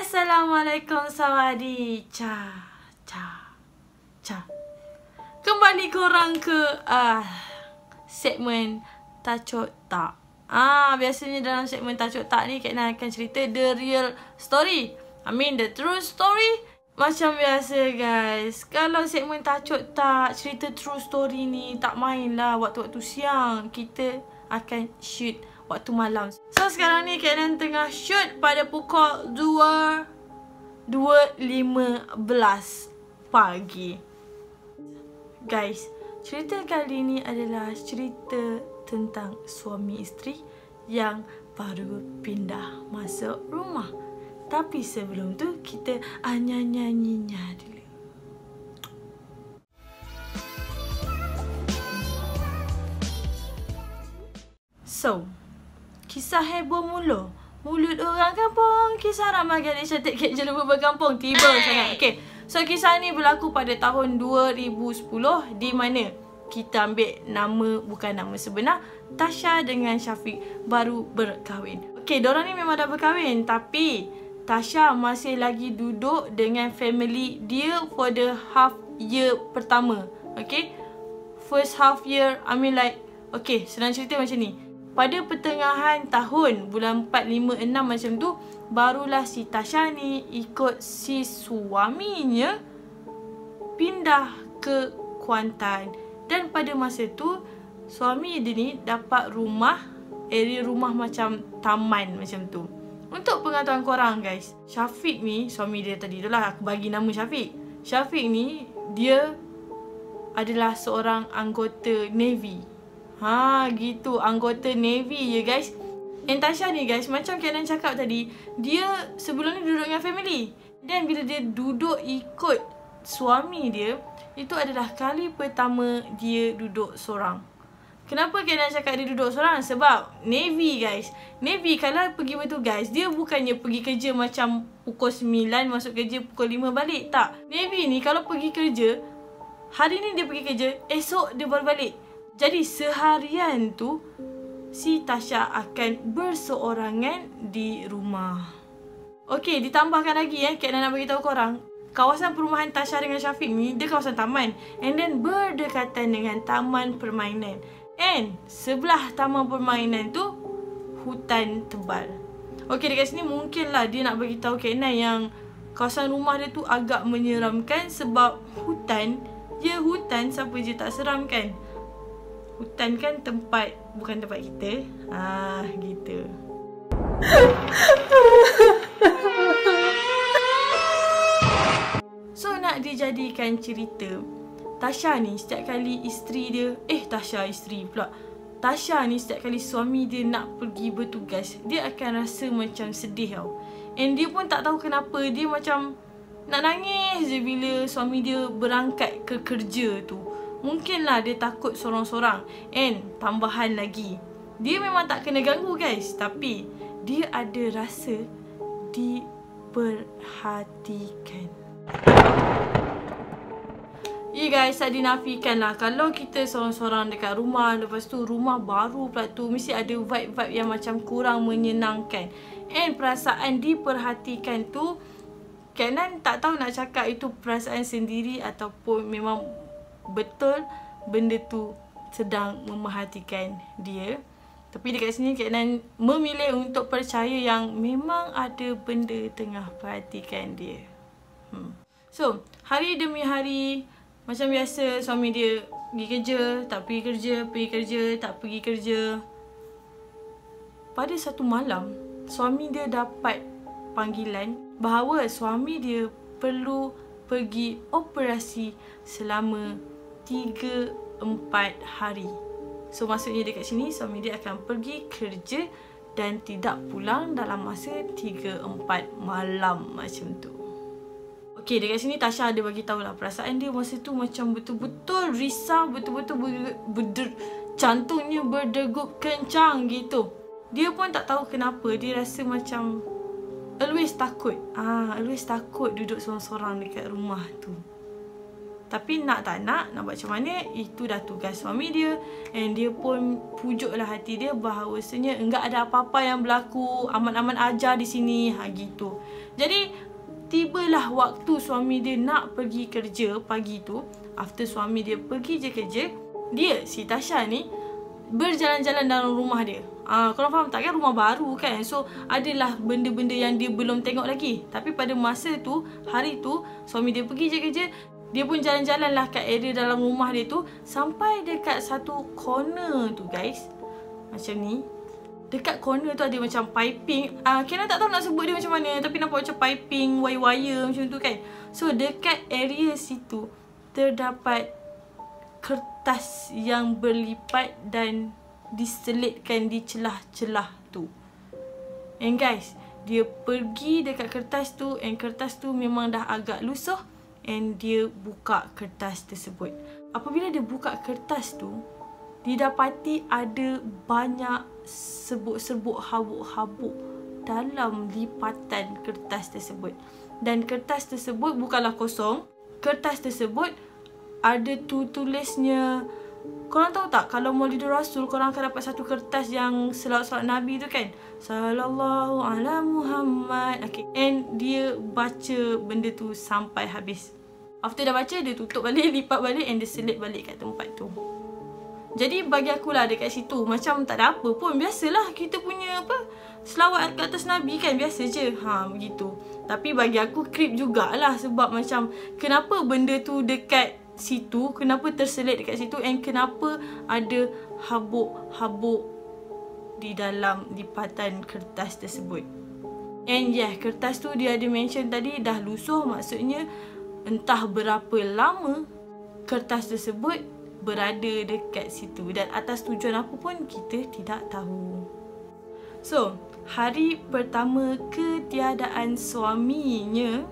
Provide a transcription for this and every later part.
Assalamualaikum sawadi. Kembali korang ke segmen Tacuk Tak. Biasanya dalam segmen Tacuk Tak ni Kak Nan akan cerita the real story. I mean the true story. Macam biasa guys, kalau segmen Tacuk Tak, cerita true story ni tak main lah waktu-waktu siang. Kita akan shoot waktu malam. So sekarang ni Kak Nan tengah shoot pada pukul 2.15 pagi. Guys, cerita kali ni adalah cerita tentang suami isteri yang baru pindah masuk rumah. Tapi sebelum tu kita nyanyi-nyanyinya dulu. So, kisah heboh mulu. Mulut orang kampung, kisah ramai gadis cantik kek jelubur berkampung. Tiba sangat. Okay, so kisah ni berlaku pada tahun 2010 di mana kita ambil nama, bukan nama sebenar, Tasha dengan Syafiq baru berkahwin. Okay, diorang ni memang dah berkahwin, tapi Tasha masih lagi duduk dengan family dia for the half year pertama. Okay, first half year, I mean like, okay, senang cerita macam ni. Pada pertengahan tahun, bulan 4, 5, 6 macam tu, barulah si Tasha ni ikut si suaminya pindah ke Kuantan. Dan pada masa tu, suami dia ni dapat rumah, area rumah macam taman macam tu. Untuk pengetahuan korang guys, Syafiq ni, suami dia tadi tu lah, aku bagi nama Syafiq. Syafiq ni, dia adalah seorang anggota Navy. Gitu, anggota Navy ya guys. And Tasha ni guys, macam Kak Nan cakap tadi, dia sebelum ni duduk dengan family. Dan bila dia duduk ikut suami dia, itu adalah kali pertama dia duduk seorang. Kenapa Kak Nan cakap dia duduk seorang? Sebab Navy guys, Navy kalau pergi bertugas, dia bukannya pergi kerja macam pukul 9 masuk kerja, pukul 5 balik. Tak, Navy ni kalau pergi kerja, hari ni dia pergi kerja, esok dia baru balik. Jadi seharian tu si Tasha akan berseorangan di rumah. Okey, ditambahkan lagi Kak Nan nak beritahu korang, kawasan perumahan Tasha dengan Syafiq ni dia kawasan taman, and then berdekatan dengan taman permainan. And sebelah taman permainan tu hutan tebal. Okey, dekat sini mungkinlah dia nak beritahu Kak Nan yang kawasan rumah dia tu agak menyeramkan sebab hutan. Ya, hutan, siapa je tak seram kan? Hutan kan tempat, bukan tempat kita. Gitu. So nak dijadikan cerita, Tasha ni setiap kali isteri dia, Tasha ni setiap kali suami dia nak pergi bertugas, dia akan rasa macam sedih tau. And dia pun tak tahu kenapa, dia macam nak nangis je bila suami dia berangkat ke kerja tu. Mungkinlah dia takut sorang-sorang. And tambahan lagi, dia memang tak kena ganggu guys, tapi dia ada rasa diperhatikan. Ya guys, tak dinafikan lah, kalau kita sorang-sorang dekat rumah, lepas tu rumah baru pula tu, mesti ada vibe-vibe yang macam kurang menyenangkan. And perasaan diperhatikan tu, Kak Nan tak tahu nak cakap itu perasaan sendiri ataupun memang betul benda tu sedang memerhatikan dia. Tapi dekat sini Kak Nan memilih untuk percaya yang memang ada benda tengah perhatikan dia. So, hari demi hari, macam biasa suami dia pergi kerja, tak pergi kerja, pergi kerja, tak pergi kerja. Pada satu malam, suami dia dapat panggilan bahawa suami dia perlu pergi operasi selama 3-4 hari. So maksudnya dekat sini suami dia akan pergi kerja dan tidak pulang dalam masa 3-4 malam macam tu. Okay, dekat sini Tasha ada bagi tahu lah perasaan dia masa tu macam betul-betul risau, betul-betul jantungnya berdegup kencang gitu. Dia pun tak tahu kenapa, dia rasa macam always takut. Always takut duduk sorang-sorang dekat rumah tu. Tapi nak tak nak buat macam mana, itu dah tugas suami dia. And dia pun pujuklah hati dia bahawasanya enggak ada apa-apa yang berlaku, aman-aman aja di sini, gitu. Jadi tibalah waktu suami dia nak pergi kerja pagi tu. After suami dia pergi je kerja, dia, si Tasha ni, berjalan-jalan dalam rumah dia. Korang faham tak kan, rumah baru kan. So adalah benda-benda yang dia belum tengok lagi. Tapi pada masa tu, hari tu, suami dia pergi je kerja, dia pun jalan-jalan lah kat area dalam rumah dia tu. Sampai dekat satu corner tu guys, macam ni. Dekat corner tu ada macam piping. Kena tak tahu nak sebut dia macam mana, tapi nampak macam piping, wire-wire macam tu kan. So dekat area situ terdapat kertas yang berlipat dan diselitkan di celah-celah tu. And guys, dia pergi dekat kertas tu, and kertas tu memang dah agak lusuh. And dia buka kertas tersebut. Apabila dia buka kertas tu, didapati ada banyak serbuk-serbuk habuk-habuk dalam lipatan kertas tersebut. Dan kertas tersebut bukanlah kosong. Kertas tersebut ada tulisnya. Korang tahu tak, kalau Maulidur Rasul, korang akan dapat satu kertas yang selawat-selawat Nabi tu kan, Sallallahu ala Muhammad. Okay. And dia baca benda tu sampai habis. After dah baca, dia tutup balik, lipat balik, and dia selit balik kat tempat tu. Jadi bagi akulah dekat situ macam tak ada apa pun. Biasalah kita punya selawat kat atas Nabi kan, biasa je. Begitu. Tapi bagi aku creep jugalah, sebab macam kenapa benda tu dekat situ, kenapa terselit dekat situ, and kenapa ada habuk-habuk di dalam lipatan kertas tersebut. And kertas tu dia ada mention tadi dah lusuh, maksudnya entah berapa lama kertas tersebut berada dekat situ, dan atas tujuan apa pun kita tidak tahu. So, hari pertama ketiadaan suaminya.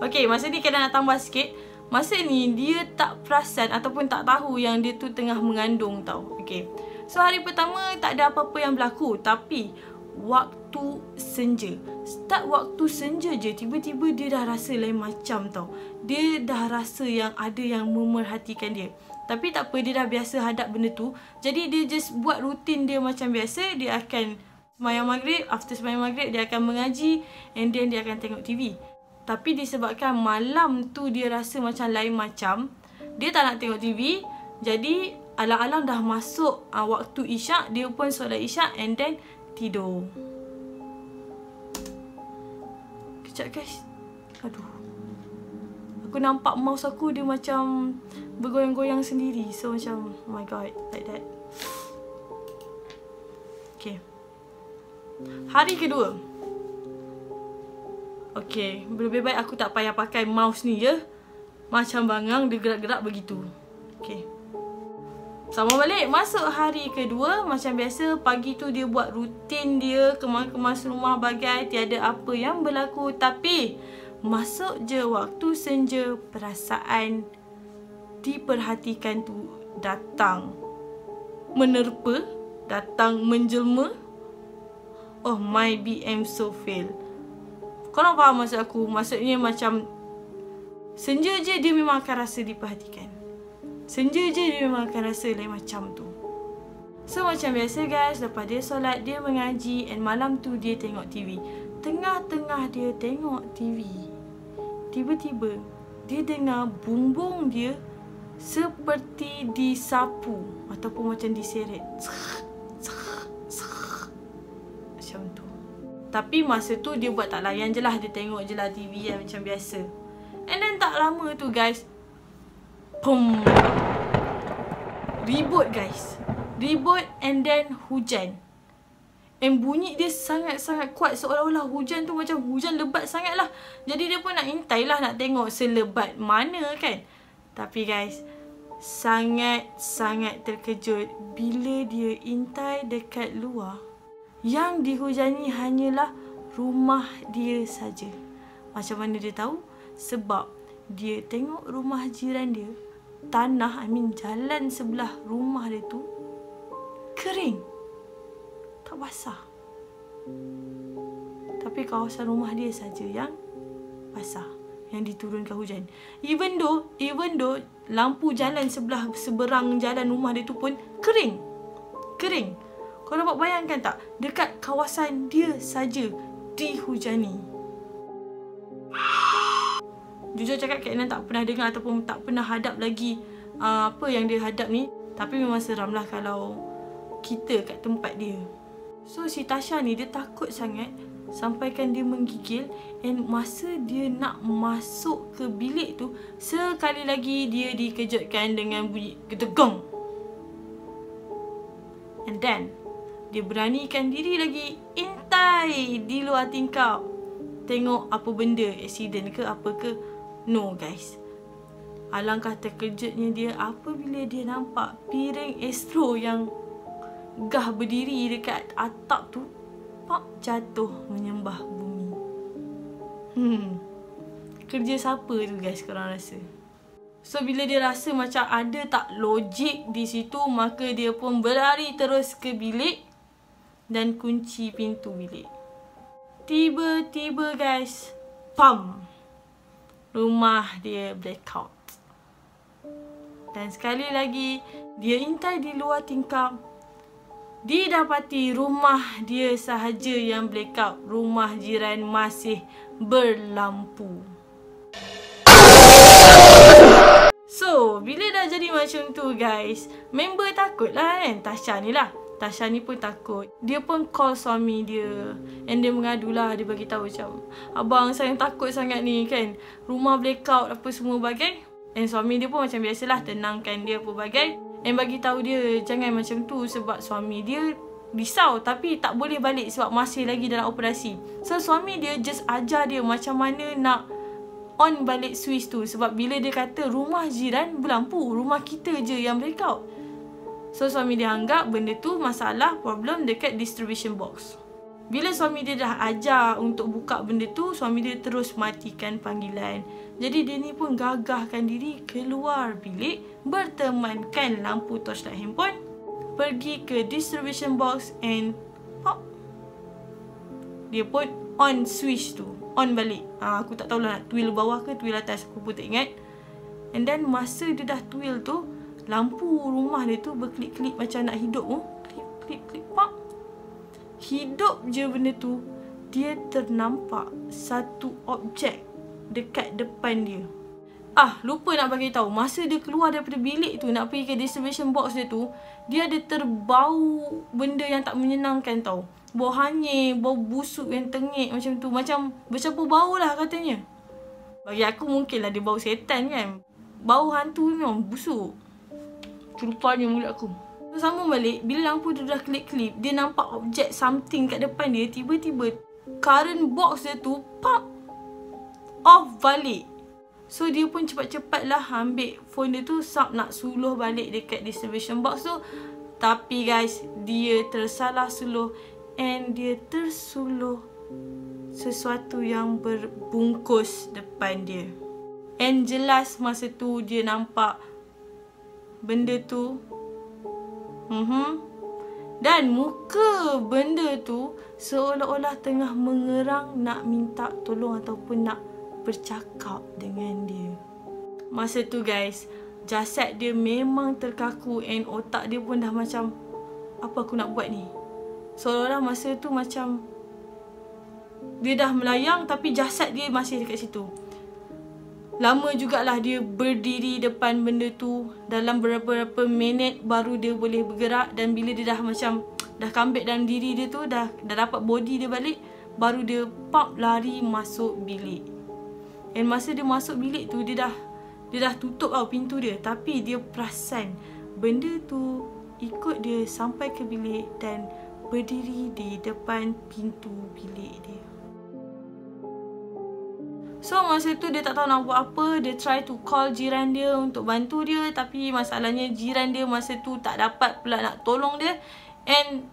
Okay, masa ni kena nak tambah sikit. Masa ni dia tak perasan ataupun tak tahu yang dia tu tengah mengandung tau. Okay. So, hari pertama tak ada apa-apa yang berlaku. Tapi waktu senja, start waktu senja je, tiba-tiba dia dah rasa lain macam tau. Dia dah rasa yang ada yang memerhatikan dia. Tapi tak apa, dia dah biasa hadap benda tu. Jadi dia just buat rutin dia macam biasa. Dia akan sembahyang maghrib, after sembahyang maghrib dia akan mengaji, and then dia akan tengok TV. Tapi disebabkan malam tu dia rasa macam lain macam, dia tak nak tengok TV. Jadi alang-alang dah masuk waktu isyak, dia pun solat isyak and then tidur. Kejap guys. Aduh. Aku nampak mouse aku dia macam bergoyang-goyang sendiri. So macam oh my god, like that. Okay. Hari kedua. Okay, lebih baik aku tak payah pakai mouse ni je. Macam bangang dia gerak-gerak begitu. Okay. Sama balik, masuk hari kedua. Macam biasa, pagi tu dia buat rutin dia, kemas-kemas rumah bagai tiada apa yang berlaku. Tapi masuk je waktu senja, perasaan diperhatikan tu datang menerpa, datang menjelma. Oh, my BM so fail. Korang faham maksud aku? Maksudnya macam senja je dia memang akan rasa diperhatikan. Senja je dia memang akan rasa lain macam tu. So macam biasa guys, lepas dia solat, dia mengaji, and malam tu dia tengok TV. Tengah-tengah dia tengok TV, tiba-tiba dia dengar bumbung dia seperti disapu ataupun macam diseret. Macam tu. Tapi masa tu dia buat tak layan je lah. Dia tengok je lah TV yang macam biasa. And then tak lama tu guys, pum, ribut guys. Ribut and then hujan. And bunyi dia sangat-sangat kuat, seolah-olah hujan tu macam hujan lebat sangat lah. Jadi dia pun nak intai lah, nak tengok selebat mana kan. Tapi guys, sangat-sangat terkejut bila dia intai dekat luar. Yang dihujani hanyalah rumah dia saja. Macam mana dia tahu? Sebab dia tengok rumah jiran dia, tanah, jalan sebelah rumah dia tu kering, tak basah. Tapi kawasan rumah dia saja yang basah. yang diturunkan hujan. Even though lampu jalan seberang jalan rumah dia tu pun kering. Kau dapat bayangkan tak? Dekat kawasan dia saja dihujani. Jujur cakap Kak Nan tak pernah dengar ataupun tak pernah hadap lagi apa yang dia hadap ni. Tapi memang seram lah kalau kita kat tempat dia. So si Tasha ni dia takut sangat sampaikan dia menggigil. And masa dia nak masuk ke bilik tu, sekali lagi dia dikejutkan dengan bunyi gedegong. And then dia beranikan diri lagi intai di luar tingkap. Tengok apa benda, accident ke apa ke. No guys, alangkah terkejutnya dia apabila dia nampak piring Astro yang gah berdiri dekat atap tu jatuh menyembah bumi. Kerja siapa tu guys korang rasa? So bila dia rasa macam ada tak logik di situ, maka dia pun berlari terus ke bilik dan kunci pintu bilik. Tiba-tiba guys, rumah dia blackout. Dan sekali lagi dia intai di luar tingkap, didapati rumah dia sahaja yang blackout, rumah jiran masih berlampu. So bila dah jadi macam tu guys, member takut lah kan. Tasha ni pun takut. Dia pun call suami dia and dia mengadu lah. Dia bagi tahu macam, abang saya takut sangat ni kan, rumah blackout apa semua bagai. And suami dia pun macam biasalah tenangkan dia pelbagai and bagi tahu dia jangan macam tu sebab suami dia risau tapi tak boleh balik sebab masih lagi dalam operasi. So suami dia just ajar dia macam mana nak on balik switch tu sebab bila dia kata rumah jiran berlampu, rumah kita je yang blackout. So suami dia anggap benda tu masalah problem dekat distribution box. Bila suami dia dah ajar untuk buka benda tu, suami dia terus matikan panggilan. Jadi dia ni pun gagahkan diri keluar bilik, bertemankan lampu torchlight handphone, pergi ke distribution box and dia pun on switch tu, on balik. Aku tak tahulah nak twill bawah ke twill atas, aku pun tak ingat. And then masa dia dah twill tu, lampu rumah dia tu berkelip-kelip macam nak hidup tu. Klip, hidup je benda tu. Dia ternampak satu objek dekat depan dia. Lupa nak bagi tahu, masa dia keluar daripada bilik tu nak pergi ke distribution box dia tu, dia ada terbau benda yang tak menyenangkan tau. Bau hanyir, bau busuk yang tengik macam tu. Macam bercampur bau lah katanya. Bagi aku mungkin lah dia bau setan kan. Bau hantu memang busuk. Rupanya mulut aku. So, sambung balik, bila lampu tu dah kelip-kelip, dia nampak objek something kat depan dia. Tiba-tiba current box dia tu off balik. So dia pun cepat-cepatlah ambil phone dia tu, nak suluh balik dekat distribution box tu. Tapi guys, dia tersalah suluh and dia tersuluh sesuatu yang berbungkus depan dia. And jelas masa tu dia nampak benda tu. Dan muka benda tu seolah-olah tengah mengerang nak minta tolong ataupun nak bercakap dengan dia. Masa tu guys, jasad dia memang terkaku and otak dia pun dah macam, apa aku nak buat ni? Seolah-olah masa tu macam dia dah melayang tapi jasad dia masih dekat situ. Lama jugalah dia berdiri depan benda tu. Dalam beberapa minit baru dia boleh bergerak. Dan bila dia dah macam dah comeback dalam diri dia tu, dah dapat body dia balik, baru dia lari masuk bilik. And masa dia masuk bilik tu, dia dah tutup pintu dia. Tapi dia perasan benda tu ikut dia sampai ke bilik dan berdiri di depan pintu bilik dia. So masa tu dia tak tahu nak buat apa. Dia try to call jiran dia untuk bantu dia. Tapi masalahnya jiran dia masa tu tak dapat pula nak tolong dia. And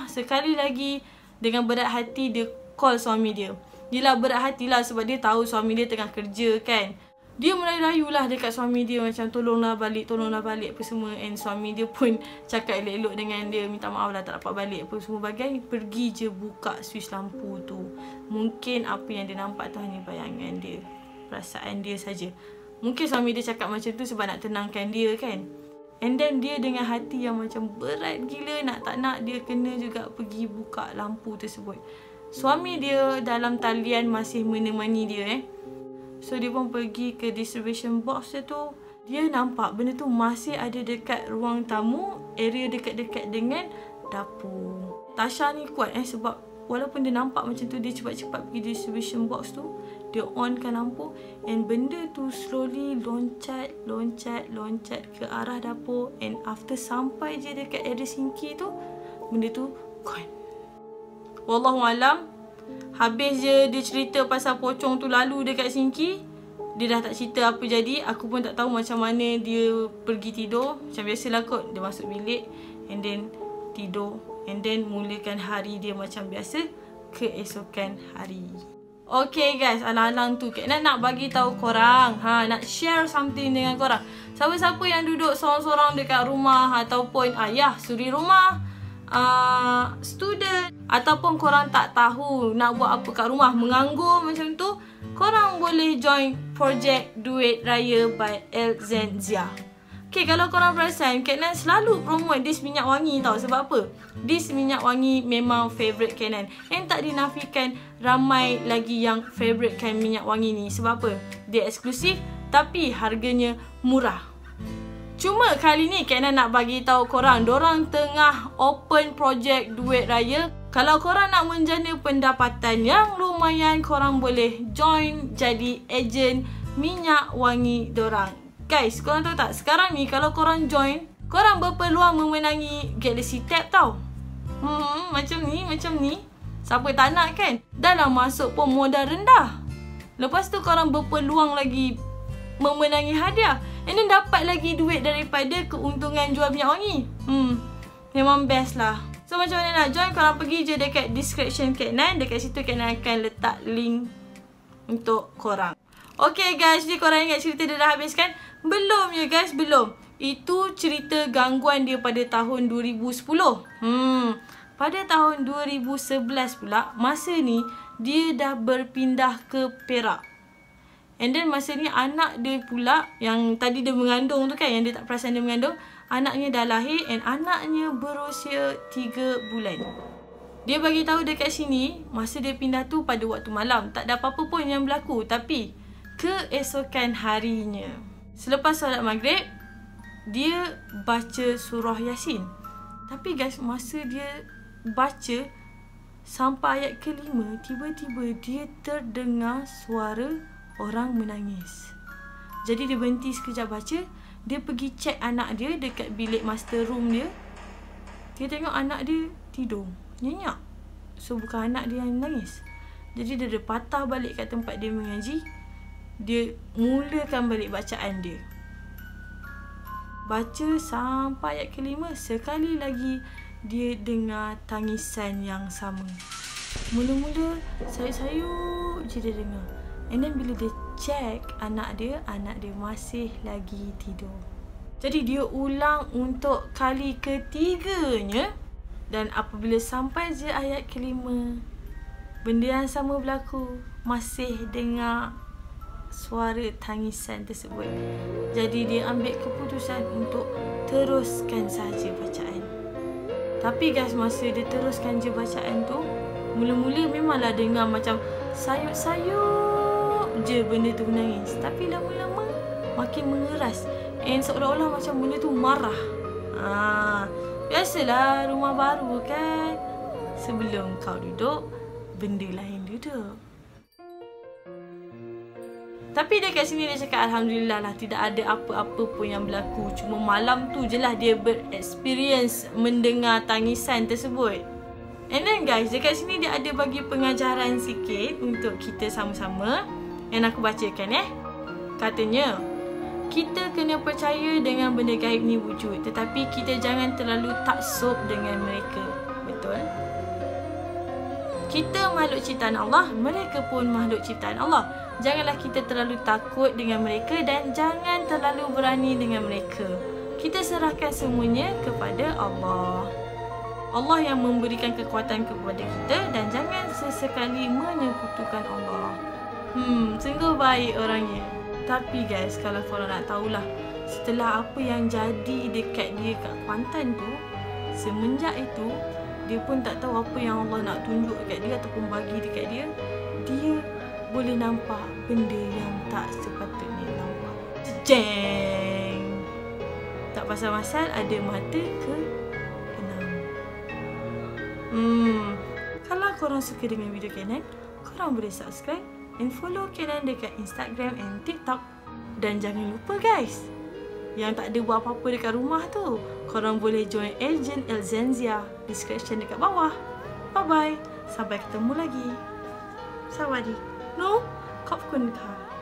sekali lagi dengan berat hati dia call suami dia. Yelah berat hati lah sebab dia tahu suami dia tengah kerja kan. Dia merayu-rayu lah dekat suami dia macam tolonglah balik apa semua. And suami dia pun cakap elok-elok dengan dia, minta maaf lah tak dapat balik apa semua bagai. Pergi je buka switch lampu tu. Mungkin apa yang dia nampak tu hanya bayangan dia. perasaan dia saja. Mungkin suami dia cakap macam tu sebab nak tenangkan dia kan. And then dia dengan hati yang macam berat gila, nak tak nak dia kena juga pergi buka lampu tersebut. Suami dia dalam talian masih menemani dia So dia pun pergi ke distribution box dia tu. Dia nampak benda tu masih ada dekat ruang tamu, area dekat-dekat dengan dapur. Tasha ni kuat sebab walaupun dia nampak macam tu, dia cepat-cepat pergi distribution box tu. Dia onkan lampu and benda tu slowly loncat ke arah dapur. And after sampai je dekat area sinki tu, benda tu gone. Wallahualam, habis je dia cerita pasal pocong tu lalu dekat sinki, dia dah tak cerita apa jadi. Aku pun tak tahu macam mana dia pergi tidur. Macam biasalah kot, dia masuk bilik and then tidur and then mulakan hari dia macam biasa keesokan hari. Okay guys, alang-alang tu Kak Nat nak bagi tahu korang, nak share something dengan korang. Siapa-siapa yang duduk sorang-sorang dekat rumah ataupun ayah suri rumah, student, ataupun korang tak tahu nak buat apa kat rumah, menganggur macam tu, korang boleh join projek Duit Raya by Elzenzia. Okay, kalau korang perasan, Kak Nat selalu promote dis minyak wangi tau. Sebab apa? Dis minyak wangi memang favourite Kak Nat. And tak dinafikan ramai lagi yang favouritekan minyak wangi ni. Sebab apa? Dia eksklusif tapi harganya murah. Cuma kali ni Kak Nat nak bagi tahu korang, dorang tengah open projek Duit Raya. Kalau korang nak menjana pendapatan yang lumayan, korang boleh join jadi ejen minyak wangi dorang. Guys, korang tahu tak? Sekarang ni kalau korang join, korang berpeluang memenangi Galaxy Tab tau. Macam ni. Siapa tak nak kan? Dalam masuk pun modal rendah. Lepas tu korang berpeluang lagi memenangi hadiah. And then dapat lagi duit daripada keuntungan jual minyak wangi. Memang best lah. So macam mana nak join? Korang pergi je dekat description Kak Nat. Dekat situ Kak Nat akan letak link untuk korang. Okay guys, jadi korang ingat cerita dia dah habis kan? Belum ya guys, belum. Itu cerita gangguan dia pada tahun 2010. Pada tahun 2011 pula, masa ni dia dah berpindah ke Perak. And then masa ni anak dia pula, yang tadi dia mengandung tu kan, yang dia tak perasan dia mengandung, anaknya dah lahir and anaknya berusia 3 bulan. Dia bagi tahu dekat sini, masa dia pindah tu pada waktu malam. Tak ada apa-apa pun yang berlaku. Tapi keesokan harinya, selepas solat maghrib, dia baca surah Yasin. Tapi guys, masa dia baca sampai ayat ke-5, tiba-tiba dia terdengar suara orang menangis. Jadi dia berhenti sekejap baca. Dia pergi cek anak dia dekat bilik master room dia. Dia tengok anak dia tidur, nyenyak. So bukan anak dia yang menangis. Jadi dia patah balik kat tempat dia mengaji. Dia mulakan balik bacaan dia. Baca sampai ayat ke-5, sekali lagi dia dengar tangisan yang sama. Mula-mula sayup-sayup je dia dengar. And then bila dia cek anak dia masih lagi tidur. Jadi dia ulang untuk kali ketiganya. Dan apabila sampai je ayat ke-5, benda yang sama berlaku. Masih dengar suara tangisan tersebut. Jadi dia ambil keputusan untuk teruskan saja bacaan. Tapi guys, masa dia teruskan je bacaan tu, mula-mula memanglah dengar macam sayup-sayup je benda tu menangis. Tapi lama-lama makin mengeras. And seolah-olah macam benda tu marah. Biasalah rumah baru kan. Sebelum kau duduk, benda lain duduk. Tapi dekat sini dia cakap Alhamdulillah lah, tidak ada apa-apa pun yang berlaku. Cuma malam tu je lah dia berexperience mendengar tangisan tersebut. And then guys, dekat sini dia ada bagi pengajaran sikit untuk kita sama-sama. Yang aku bacakan Katanya, kita kena percaya dengan benda gaib ni wujud. Tetapi kita jangan terlalu taksub dengan mereka. Betul? Kita makhluk ciptaan Allah, mereka pun makhluk ciptaan Allah. Janganlah kita terlalu takut dengan mereka dan jangan terlalu berani dengan mereka. Kita serahkan semuanya kepada Allah. Allah yang memberikan kekuatan kepada kita dan jangan sesekali menyekutukan Allah. Sungguh baik orangnya. Tapi guys, kalau korang nak tahulah, setelah apa yang jadi dekat dia kat Kuantan tu, semenjak itu dia pun tak tahu apa yang Allah nak tunjuk dekat dia ataupun bagi dekat dia. Dia boleh nampak benda yang tak sepatutnya nampak. Jeng. Tak pasal-pasal ada mata ke 6. Kalau korang suka dengan video Kenan, korang boleh subscribe and follow Kenan dekat Instagram and TikTok. Dan jangan lupa guys, yang tak ada buat apa-apa dekat rumah tu, korang boleh join Agent Elzenzia. Description dekat bawah. Bye bye. Sampai ketemu lagi. Sawadee. No, ขอบคุณค่ะ